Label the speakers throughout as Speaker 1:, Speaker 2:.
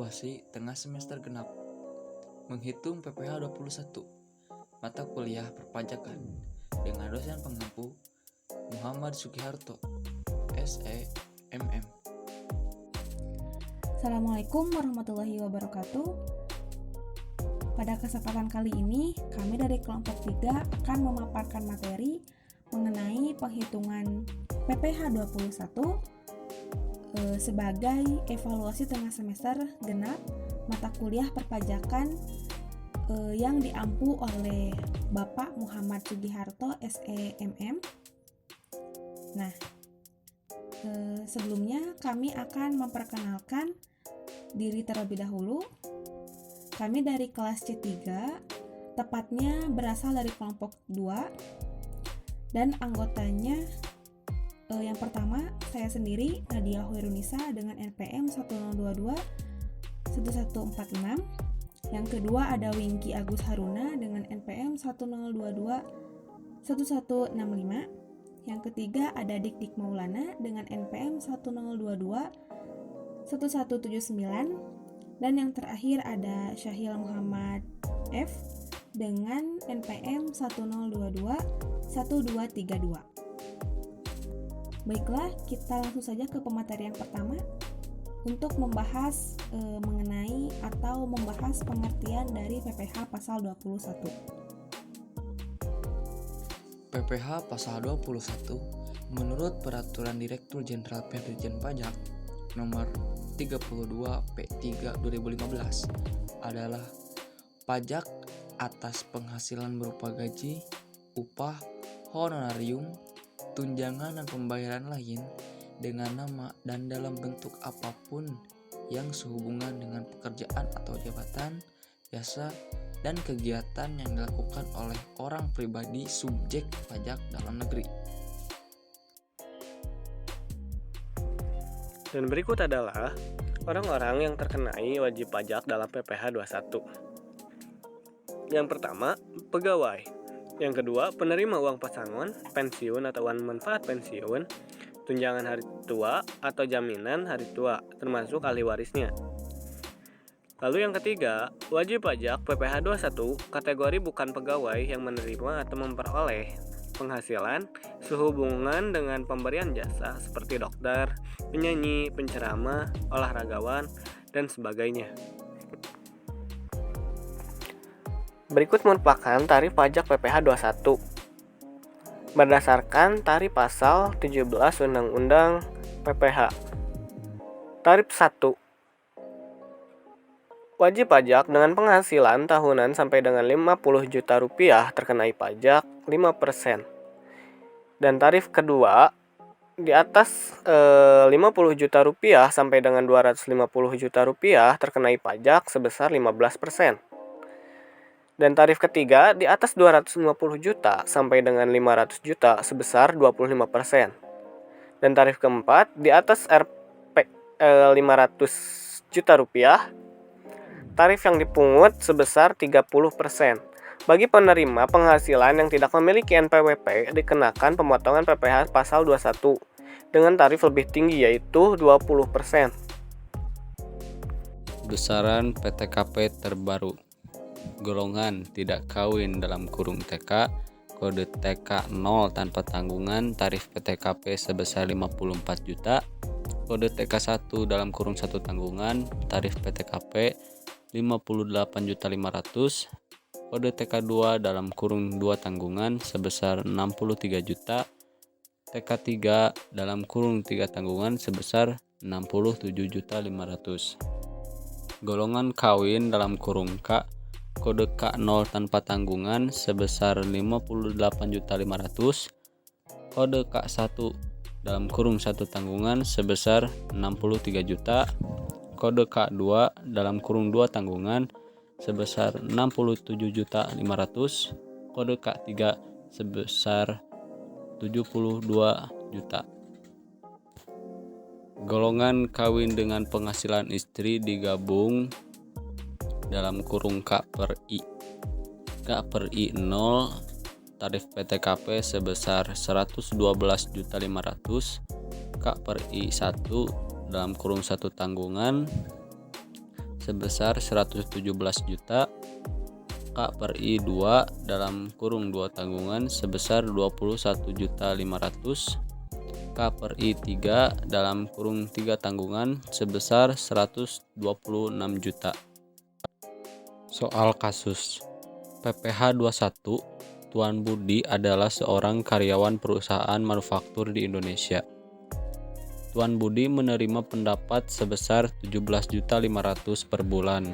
Speaker 1: evaluasi tengah semester genap. Menghitung PPh 21 mata kuliah perpajakan dengan dosen pengampu Muhammad Sugiharto, SE, MM.
Speaker 2: Assalamualaikum warahmatullahi wabarakatuh. Pada kesempatan kali ini, kami dari kelompok 3 akan memaparkan materi mengenai penghitungan PPh 21 sebagai evaluasi tengah semester genap mata kuliah perpajakan yang diampu oleh Bapak Muhammad Sugiharto, SEMM. Nah, sebelumnya kami akan memperkenalkan diri terlebih dahulu. Kami dari kelas C3, tepatnya berasal dari kelompok 2, dan anggotanya yang pertama, saya sendiri, Nadia Hoirunisa dengan NPM 1022 1146. Yang kedua ada Wingky Agus Haruna dengan NPM 1022 1165. Yang ketiga ada Dik Maulana dengan NPM 1022 1179. Dan yang terakhir ada Syahil Muhammad F dengan NPM 1022 1232. Baiklah, kita langsung saja ke pemateri yang pertama untuk membahas mengenai atau membahas pengertian dari PPh pasal 21.
Speaker 1: PPh pasal 21 menurut Peraturan Direktur Jenderal Pihak Dirjen Pajak nomor 32 P3 2015 adalah pajak atas penghasilan berupa gaji, upah, honorarium, tunjangan dan pembayaran lain dengan nama dan dalam bentuk apapun yang sehubungan dengan pekerjaan atau jabatan, jasa, dan kegiatan yang dilakukan oleh orang pribadi subjek pajak dalam negeri.
Speaker 3: Dan berikut adalah orang-orang yang terkenai wajib pajak dalam PPh 21. Yang pertama, pegawai. Yang kedua, penerima uang pesangon, pensiun atau uang manfaat pensiun, tunjangan hari tua atau jaminan hari tua, termasuk ahli warisnya. Lalu yang ketiga, wajib pajak PPh 21 kategori bukan pegawai yang menerima atau memperoleh penghasilan sehubungan dengan pemberian jasa seperti dokter, penyanyi, penceramah, olahragawan, dan sebagainya. Berikut merupakan tarif pajak PPh 21 berdasarkan tarif pasal 17 Undang-Undang PPh. Tarif 1. Wajib pajak dengan penghasilan tahunan sampai dengan 50 juta rupiah terkenai pajak 5%. Dan tarif kedua, di atas 50 juta rupiah sampai dengan 250 juta rupiah terkenai pajak sebesar 15%. Dan tarif ketiga di atas 250 juta sampai dengan 500 juta sebesar 25%. Dan tarif keempat di atas Rp 500 juta rupiah, tarif yang dipungut sebesar 30%. Bagi penerima penghasilan yang tidak memiliki NPWP dikenakan pemotongan PPh pasal 21 dengan tarif lebih tinggi yaitu 20%.
Speaker 4: Besaran PTKP terbaru. Golongan tidak kawin dalam kurung TK, kode TK 0 tanpa tanggungan, tarif PTKP sebesar 54 juta, kode TK 1 dalam kurung 1 tanggungan, tarif PTKP 58.500.000, kode TK 2 dalam kurung 2 tanggungan sebesar 63 juta, TK 3 dalam kurung 3 tanggungan sebesar 67.500.000. Golongan kawin dalam kurung K, kode K0 tanpa tanggungan sebesar 58.500.000, kode K1 dalam kurung 1 tanggungan sebesar 63 juta, kode K2 dalam kurung 2 tanggungan sebesar 67.500.000, kode K3 sebesar 72 juta. Golongan kawin dengan penghasilan istri digabung dalam kurung K per I. K per I 0, tarif PTKP sebesar 112.500.000, K per I 1 dalam kurung 1 tanggungan sebesar 117 juta, KPRI 2 dalam kurung 2 tanggungan sebesar 21.500.000, KPRI 3 dalam kurung 3 tanggungan sebesar 126 juta. Soal kasus PPH 21, Tuan Budi adalah seorang karyawan perusahaan manufaktur di Indonesia. Tuan Budi menerima pendapat sebesar 17.500.000 per bulan.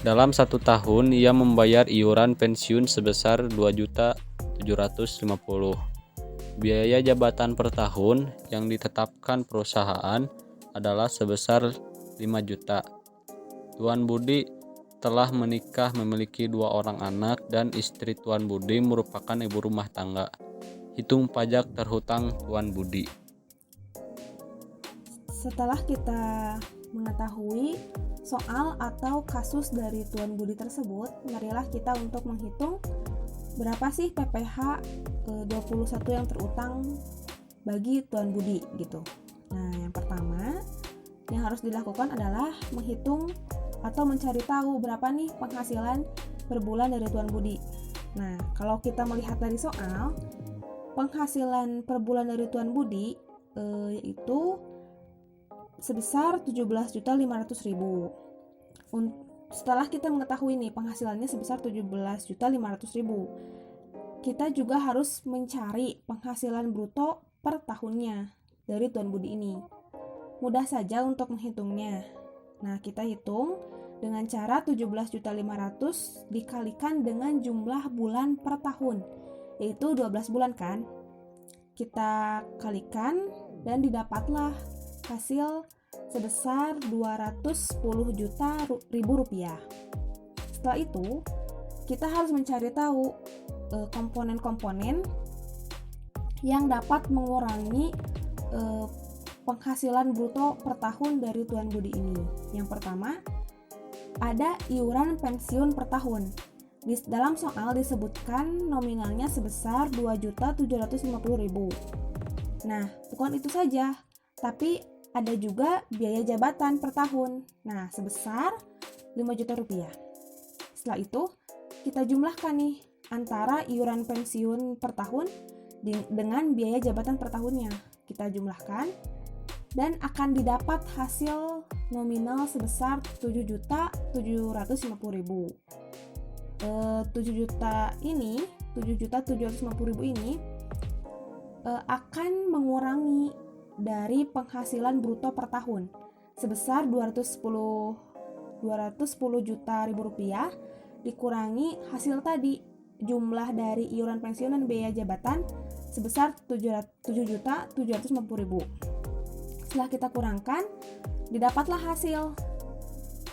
Speaker 4: Dalam 1 tahun, ia membayar iuran pensiun sebesar 2.750.000. Biaya jabatan per tahun yang ditetapkan perusahaan adalah sebesar 5 juta. Tuan Budi telah menikah, memiliki 2 orang anak, dan istri Tuan Budi merupakan ibu rumah tangga. Hitung pajak terhutang Tuan Budi.
Speaker 2: Setelah kita mengetahui soal atau kasus dari Tuan Budi tersebut, marilah kita untuk menghitung berapa sih PPH 21 yang terutang bagi Tuan Budi gitu. Nah, yang pertama yang harus dilakukan adalah menghitung atau mencari tahu berapa nih penghasilan per bulan dari Tuan Budi. Nah, kalau kita melihat dari soal, penghasilan per bulan dari Tuan Budi yaitu sebesar 17.500.000. Setelah kita mengetahui nih penghasilannya sebesar 17.500.000, kita juga harus mencari penghasilan bruto per tahunnya dari Tuan Budi ini. Mudah saja untuk menghitungnya. Nah, kita hitung dengan cara 17.500.000 dikalikan dengan jumlah bulan per tahun, yaitu 12 bulan kan. Kita kalikan dan didapatlah hasil sebesar 210 juta rupiah. Setelah itu, kita harus mencari tahu komponen-komponen yang dapat mengurangi penghasilan bruto per tahun dari Tuan Budi ini. Yang pertama, ada iuran pensiun per tahun. Di dalam soal disebutkan nominalnya sebesar 2.750.000. Nah, bukan itu saja, tapi ada juga biaya jabatan per tahun. Nah, sebesar 5 juta rupiah. Setelah itu, kita jumlahkan nih antara iuran pensiun per tahun dengan biaya jabatan per tahunnya. Kita jumlahkan dan akan didapat hasil nominal sebesar 7.750.000. 7.750.000 ini akan mengurangi dari penghasilan bruto per tahun sebesar 210 juta rupiah dikurangi hasil tadi jumlah dari iuran pensiun dan biaya jabatan sebesar 7.750.000. Setelah kita kurangkan, didapatlah hasil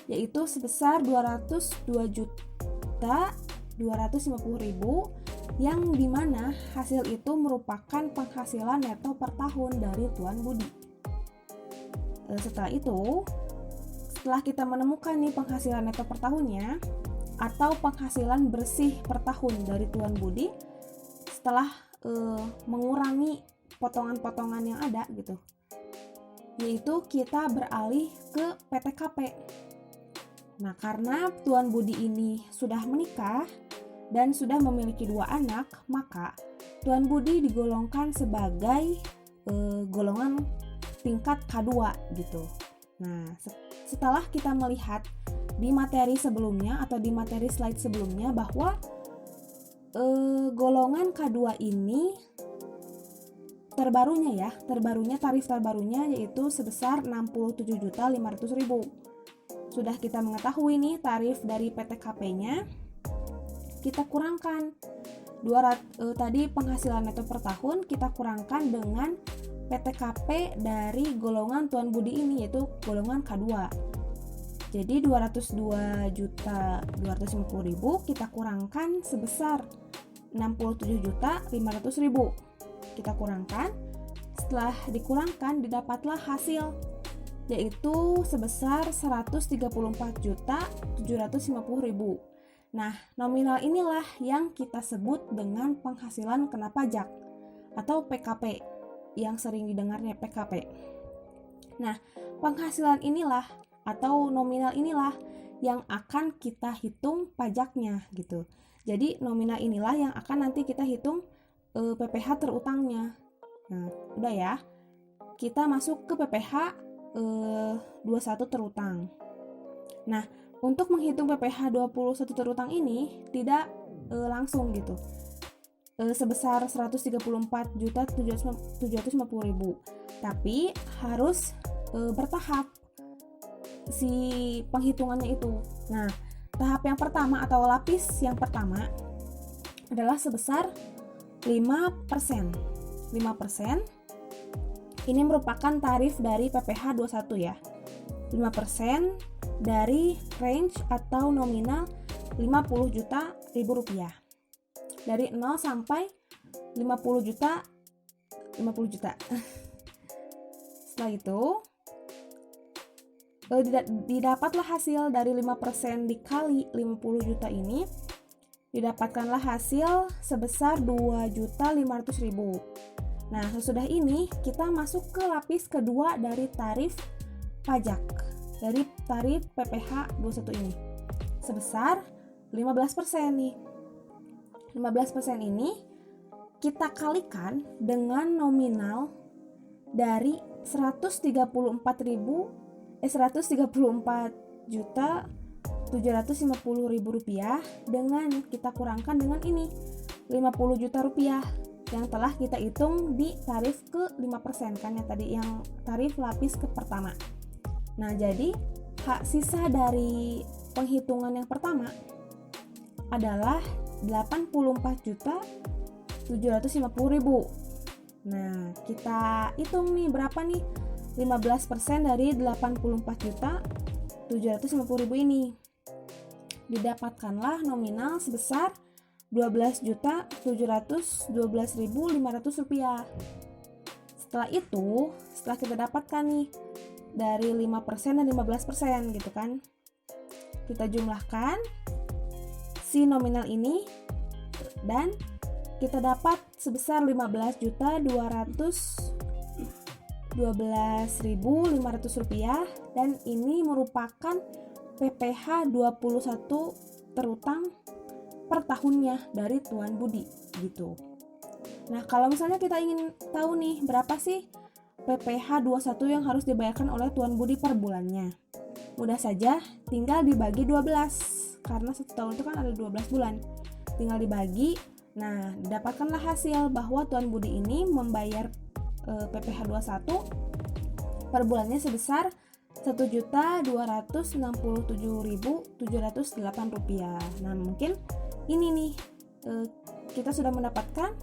Speaker 2: yaitu sebesar 202.250.000 yang dimana hasil itu merupakan penghasilan neto per tahun dari Tuan Budi. Setelah itu, setelah kita menemukan nih penghasilan neto per tahunnya atau penghasilan bersih per tahun dari Tuan Budi, setelah mengurangi potongan-potongan yang ada gitu, yaitu kita beralih ke PTKP. Nah, karena Tuan Budi ini sudah menikah dan sudah memiliki 2 anak, maka Tuan Budi digolongkan sebagai golongan tingkat K2 gitu. Nah, setelah kita melihat di materi sebelumnya atau di materi slide sebelumnya bahwa golongan K2 ini tarif terbarunya yaitu sebesar 67.500.000. Sudah kita mengetahui nih tarif dari PTKP-nya, kita kurangkan tadi penghasilan neto per tahun kita kurangkan dengan PTKP dari golongan Tuan Budi ini yaitu golongan K2. Jadi 202.250.000 kita kurangkan sebesar 67.500.000. Kita kurangkan, setelah dikurangkan didapatlah hasil yaitu sebesar 134.750.000. Nah, nominal inilah yang kita sebut dengan penghasilan kena pajak atau PKP yang sering didengarnya PKP. Nah, penghasilan inilah atau nominal inilah yang akan kita hitung pajaknya gitu. Jadi nominal inilah yang akan nanti kita hitung PPh terutangnya. Nah, udah ya. Kita masuk ke PPh 21 terutang. Nah, untuk menghitung PPh 21 terutang ini tidak langsung gitu. Sebesar 134.750.000. Tapi harus bertahap si penghitungannya itu. Nah, tahap yang pertama atau lapis yang pertama adalah sebesar 5%. 5% ini merupakan tarif dari PPh 21 ya. 5% dari range atau nominal 50 juta ribu rupiah. Dari 0 sampai 50 juta. Setelah itu didapatlah hasil dari 5% dikali 50 juta ini, didapatkanlah hasil sebesar 2.500.000. Nah, sesudah ini kita masuk ke lapis kedua dari tarif pajak, dari tarif PPh 21 ini, sebesar 15% nih. 15% ini kita kalikan dengan nominal dari 134.750.000 rupiah dengan kita kurangkan dengan ini 50 juta rupiah yang telah kita hitung di tarif ke 5% kan ya tadi, yang tarif lapis ke pertama. Nah, jadi hak sisa dari penghitungan yang pertama adalah 84.750.000. Nah, kita hitung nih berapa nih 15% dari 84.750.000 ini. Didapatkanlah nominal sebesar 12.712.500 rupiah. Setelah itu, setelah kita dapatkan nih dari 5% dan 15% gitu kan, kita jumlahkan si nominal ini dan kita dapat sebesar 15.212.500 rupiah, dan ini merupakan PPh 21 terutang per tahunnya dari Tuan Budi gitu. Nah, kalau misalnya kita ingin tahu nih berapa sih PPh 21 yang harus dibayarkan oleh Tuan Budi per bulannya, mudah saja tinggal dibagi 12, karena 1 tahun itu kan ada 12 bulan. Tinggal dibagi, nah didapatkanlah hasil bahwa Tuan Budi ini membayar PPh 21 per bulannya sebesar 1.267.708 rupiah. Nah, mungkin ini nih kita sudah mendapatkan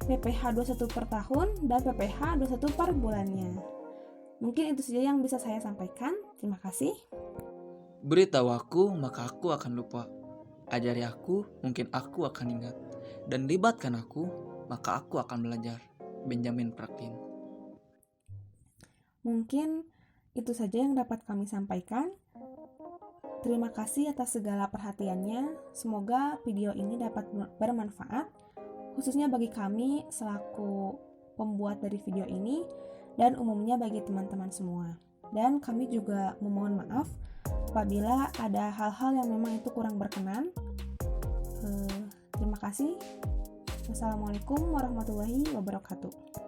Speaker 2: PPh 21 per tahun dan PPh 21 per bulannya. Mungkin itu saja yang bisa saya sampaikan. Terima kasih.
Speaker 1: Beritahu aku, maka aku akan lupa. Ajari aku, mungkin aku akan ingat. Dan libatkan aku, maka aku akan belajar. Benjamin Franklin.
Speaker 2: Mungkin itu saja yang dapat kami sampaikan. Terima kasih atas segala perhatiannya. Semoga video ini dapat bermanfaat, khususnya bagi kami selaku pembuat dari video ini dan umumnya bagi teman-teman semua. Dan kami juga memohon maaf apabila ada hal-hal yang memang itu kurang berkenan. Terima kasih. Wassalamualaikum warahmatullahi wabarakatuh.